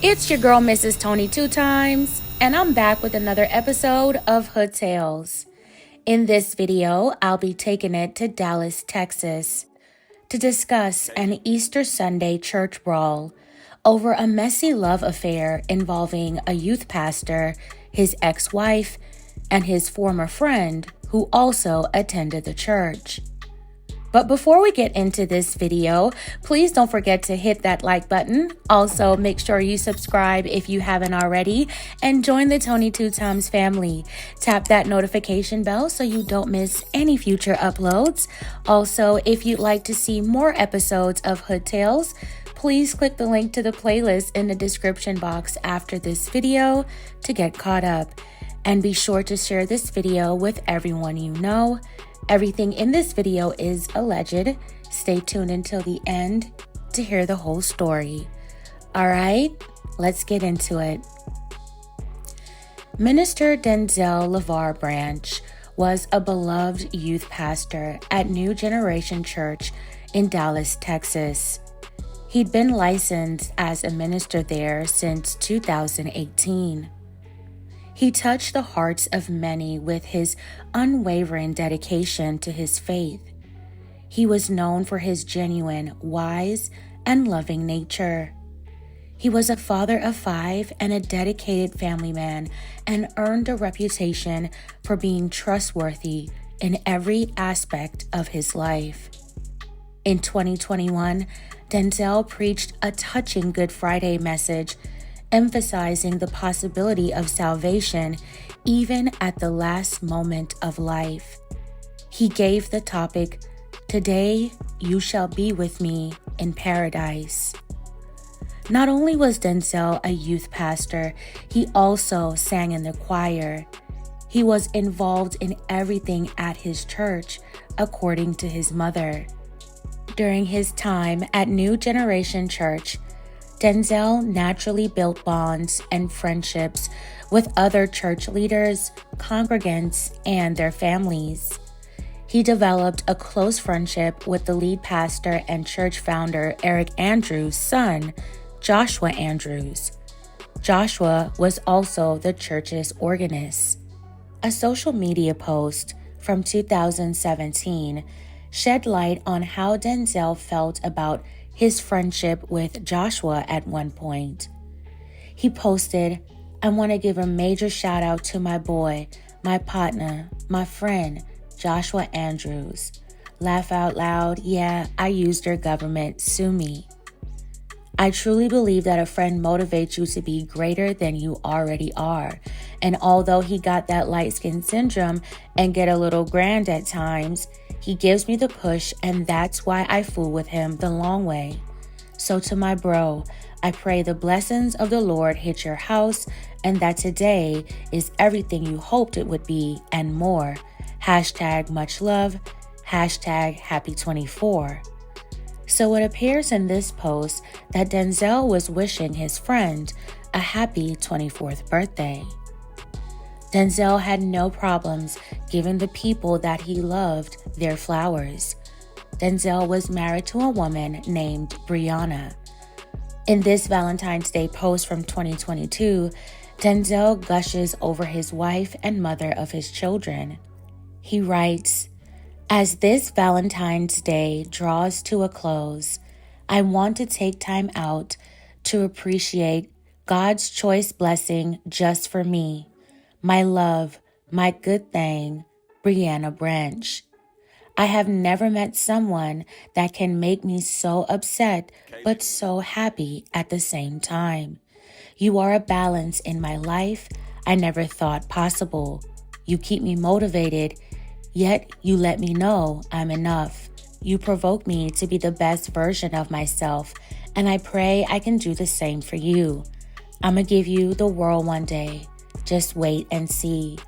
It's your girl, Mrs. Tony Two Times, and I'm back with another episode of Hood Tales. In this video, I'll be taking it to Dallas, Texas, to discuss an Easter Sunday church brawl over a messy love affair involving a youth pastor, his ex-wife, and his former friend who also attended the church. But before we get into this video, please don't forget to hit that like button. Also, make sure you subscribe if you haven't already and join the Tony Two Times family. Tap that notification bell so you don't miss any future uploads. Also, if you'd like to see more episodes of Hood Tales, please click the link to the playlist in the description box after this video to get caught up. And be sure to share this video with everyone you know. Everything in this video is alleged. Stay tuned until the end to hear the whole story. All right, let's get into it. Minister Denzel Levar Branch was a beloved youth pastor at New Generation Church in Dallas, Texas. He'd been licensed as a minister there since 2018. He touched the hearts of many with his unwavering dedication to his faith. He was known for his genuine, wise, and loving nature. He was a father of 5 and a dedicated family man, and earned a reputation for being trustworthy in every aspect of his life. In 2021, Denzel preached a touching Good Friday message, emphasizing the possibility of salvation even at the last moment of life. He gave the topic, "Today you shall be with me in paradise." Not only was Denzel a youth pastor, he also sang in the choir. He was involved in everything at his church, according to his mother. During his time at New Generation Church, Denzel naturally built bonds and friendships with other church leaders, congregants, and their families. He developed a close friendship with the lead pastor and church founder Eric Andrews' son, Joshua Andrews. Joshua was also the church's organist. A social media post from 2017 shed light on how Denzel felt about his friendship with Joshua at one point. He posted, "I want to give a major shout out to my boy, my partner, my friend, Joshua Andrews. Laugh out loud, yeah, I used your government, sue me." I truly believe that a friend motivates you to be greater than you already are. And although he got that light skin syndrome and get a little grand at times, he gives me the push, and that's why I fool with him the long way. So to my bro, I pray the blessings of the Lord hit your house and that today is everything you hoped it would be and more. Hashtag much love. Hashtag happy 24. So it appears in this post that Denzel was wishing his friend a happy 24th birthday. Denzel had no problems giving the people that he loved their flowers. Denzel was married to a woman named Brianna. In this Valentine's Day post from 2022, Denzel gushes over his wife and mother of his children. He writes, "As this Valentine's Day draws to a close, I want to take time out to appreciate God's choice blessing just for me. My love, my good thing, Brianna Branch. I have never met someone that can make me so upset but so happy at the same time. You are a balance in my life I never thought possible. You keep me motivated, yet you let me know I'm enough. You provoke me to be the best version of myself, and I pray I can do the same for you. I'ma give you the world one day. Just wait and see.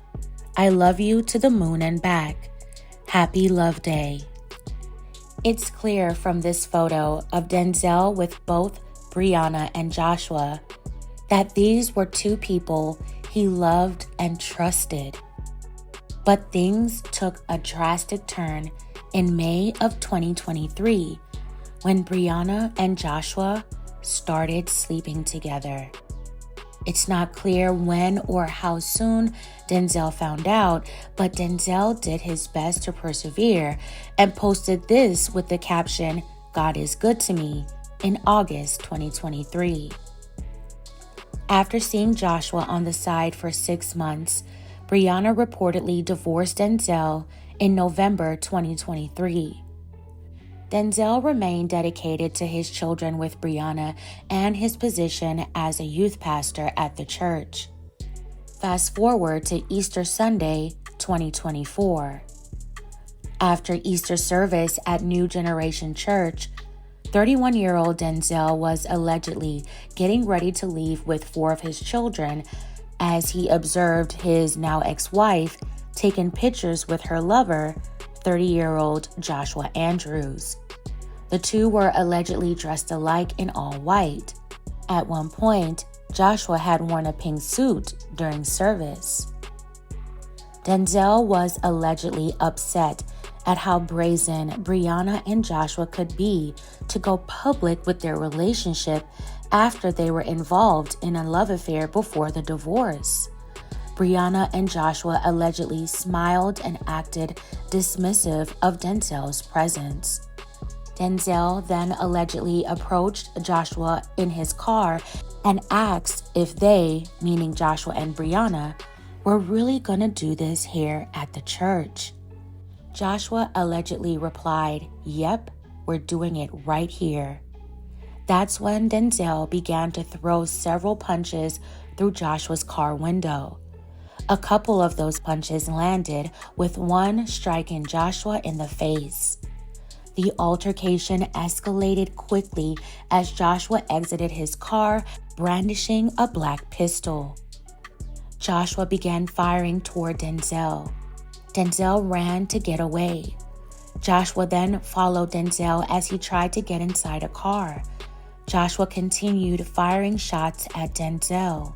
I love you to the moon and back. Happy Love Day." It's clear from this photo of Denzel with both Brianna and Joshua that these were two people he loved and trusted. But things took a drastic turn in May of 2023 when Brianna and Joshua started sleeping together. It's not clear when or how soon Denzel found out, but Denzel did his best to persevere and posted this with the caption, "God is good to me," in August 2023. After seeing Joshua on the side for 6 months, Brianna reportedly divorced Denzel in November 2023. Denzel remained dedicated to his children with Brianna and his position as a youth pastor at the church. Fast forward to Easter Sunday, 2024. After Easter service at New Generation Church, 31-year-old Denzel was allegedly getting ready to leave with 4 of his children as he observed his now ex-wife taking pictures with her lover, 30-year-old Joshua Andrews. The two were allegedly dressed alike in all white. At one point, Joshua had worn a pink suit during service. Denzel was allegedly upset at how brazen Brianna and Joshua could be to go public with their relationship after they were involved in a love affair before the divorce. Brianna and Joshua allegedly smiled and acted dismissive of Denzel's presence. Denzel then allegedly approached Joshua in his car and asked if they, meaning Joshua and Brianna, were really gonna do this here at the church. Joshua allegedly replied, "Yep, we're doing it right here." That's when Denzel began to throw several punches through Joshua's car window. A couple of those punches landed, with one striking Joshua in the face. The altercation escalated quickly as Joshua exited his car, brandishing a black pistol. Joshua began firing toward Denzel. Denzel ran to get away. Joshua then followed Denzel as he tried to get inside a car. Joshua continued firing shots at Denzel.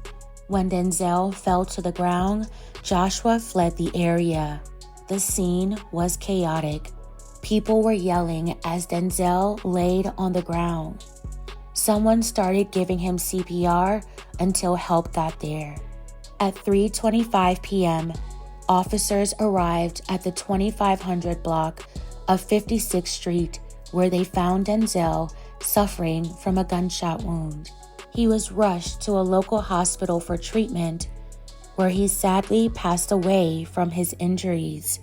When Denzel fell to the ground, Joshua fled the area. The scene was chaotic. People were yelling as Denzel laid on the ground. Someone started giving him CPR until help got there. At 3:25 p.m., officers arrived at the 2500 block of 56th Street, where they found Denzel suffering from a gunshot wound. He was rushed to a local hospital for treatment, where he sadly passed away from his injuries.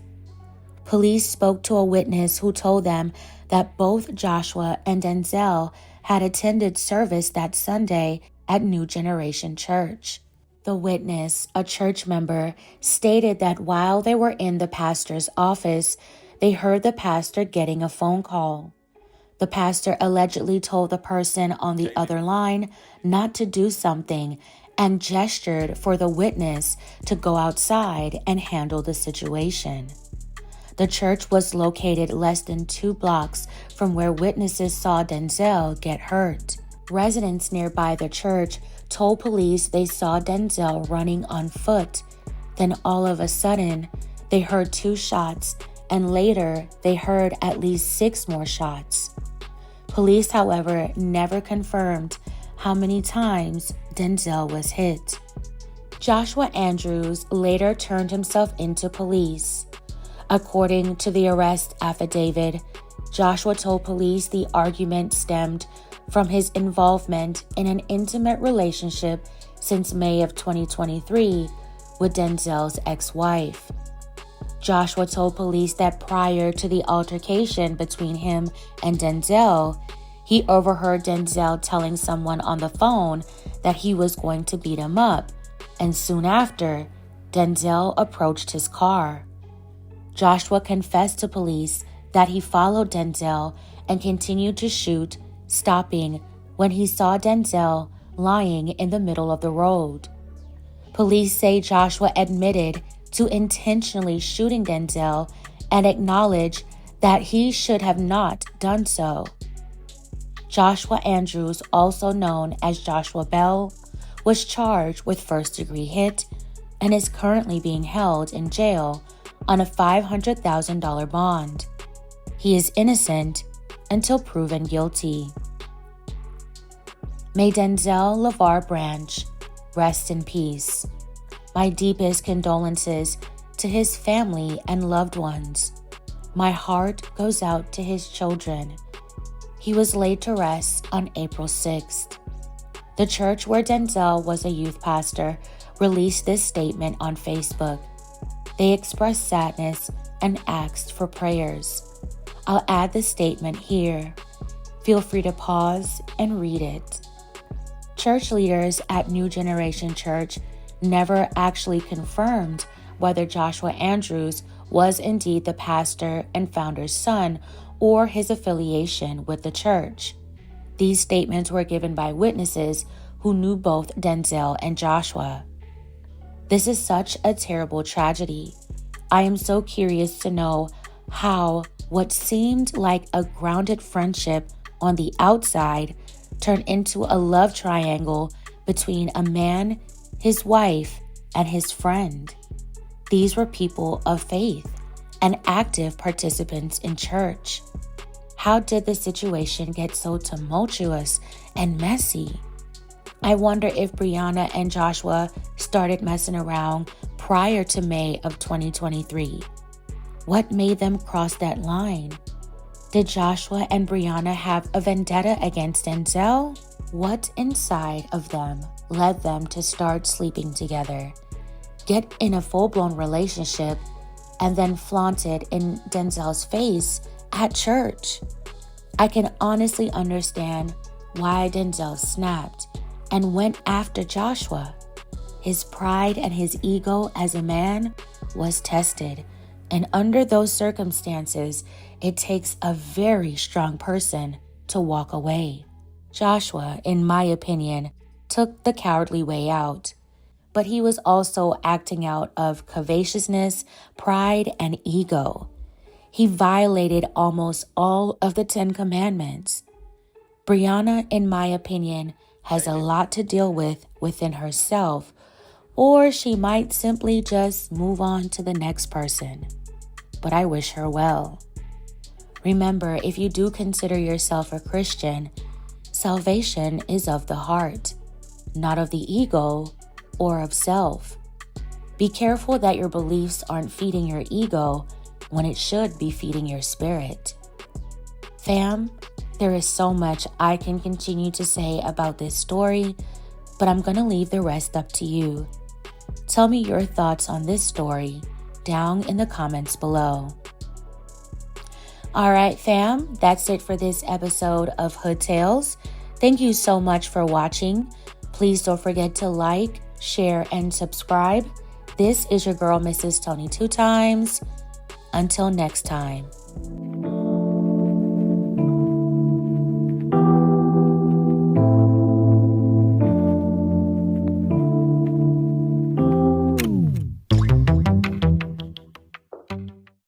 Police spoke to a witness who told them that both Joshua and Denzel had attended service that Sunday at New Generation Church. The witness, a church member, stated that while they were in the pastor's office, they heard the pastor getting a phone call. The pastor allegedly told the person on the other line not to do something and gestured for the witness to go outside and handle the situation. The church was located less than 2 blocks from where witnesses saw Denzel get hurt. Residents nearby the church told police they saw Denzel running on foot. Then all of a sudden, they heard 2 shots, and later they heard at least 6 more shots. Police, however, never confirmed how many times Denzel was hit. Joshua Andrews later turned himself into police. According to the arrest affidavit, Joshua told police the argument stemmed from his involvement in an intimate relationship since May of 2023 with Denzel's ex-wife. Joshua told police that prior to the altercation between him and Denzel, he overheard Denzel telling someone on the phone that he was going to beat him up, and soon after, Denzel approached his car. Joshua confessed to police that he followed Denzel and continued to shoot, stopping when he saw Denzel lying in the middle of the road. Police say Joshua admitted to intentionally shooting Denzel and acknowledged that he should have not done so. Joshua Andrews, also known as Joshua Bell, was charged with first-degree hit and is currently being held in jail on a $500,000 bond. He is innocent until proven guilty. May Denzel Levar Branch rest in peace. My deepest condolences to his family and loved ones. My heart goes out to his children. He was laid to rest on April 6th. The church where Denzel was a youth pastor released this statement on Facebook. They expressed sadness and asked for prayers. I'll add the statement here. Feel free to pause and read it. Church leaders at New Generation Church never actually confirmed whether Joshua Andrews was indeed the pastor and founder's son or his affiliation with the church. These statements were given by witnesses who knew both Denzel and Joshua. This is such a terrible tragedy. I am so curious to know how what seemed like a grounded friendship on the outside turned into a love triangle between a man, his wife, and his friend. These were people of faith and active participants in church. How did the situation get so tumultuous and messy? I wonder if Brianna and Joshua started messing around prior to May of 2023. What made them cross that line? Did Joshua and Brianna have a vendetta against Denzel? What inside of them led them to start sleeping together, get in a full-blown relationship, and then flaunt it in Denzel's face at church? I can honestly understand why Denzel snapped and went after Joshua. His pride and his ego as a man was tested, and under those circumstances, it takes a very strong person to walk away. Joshua, in my opinion, took the cowardly way out, but he was also acting out of covetousness, pride, and ego. He violated almost all of the 10 Commandments. Brianna, in my opinion, has a lot to deal with within herself, or she might simply just move on to the next person. But I wish her well. Remember, if you do consider yourself a Christian, salvation is of the heart, not of the ego or of self. Be careful that your beliefs aren't feeding your ego when it should be feeding your spirit. Fam, there is so much I can continue to say about this story, but I'm going to leave the rest up to you. Tell me your thoughts on this story down in the comments below. All right, fam, that's it for this episode of Hood Tales. Thank you so much for watching. Please don't forget to like, share, and subscribe. This is your girl, Mrs. Tony 2 Times. Until next time.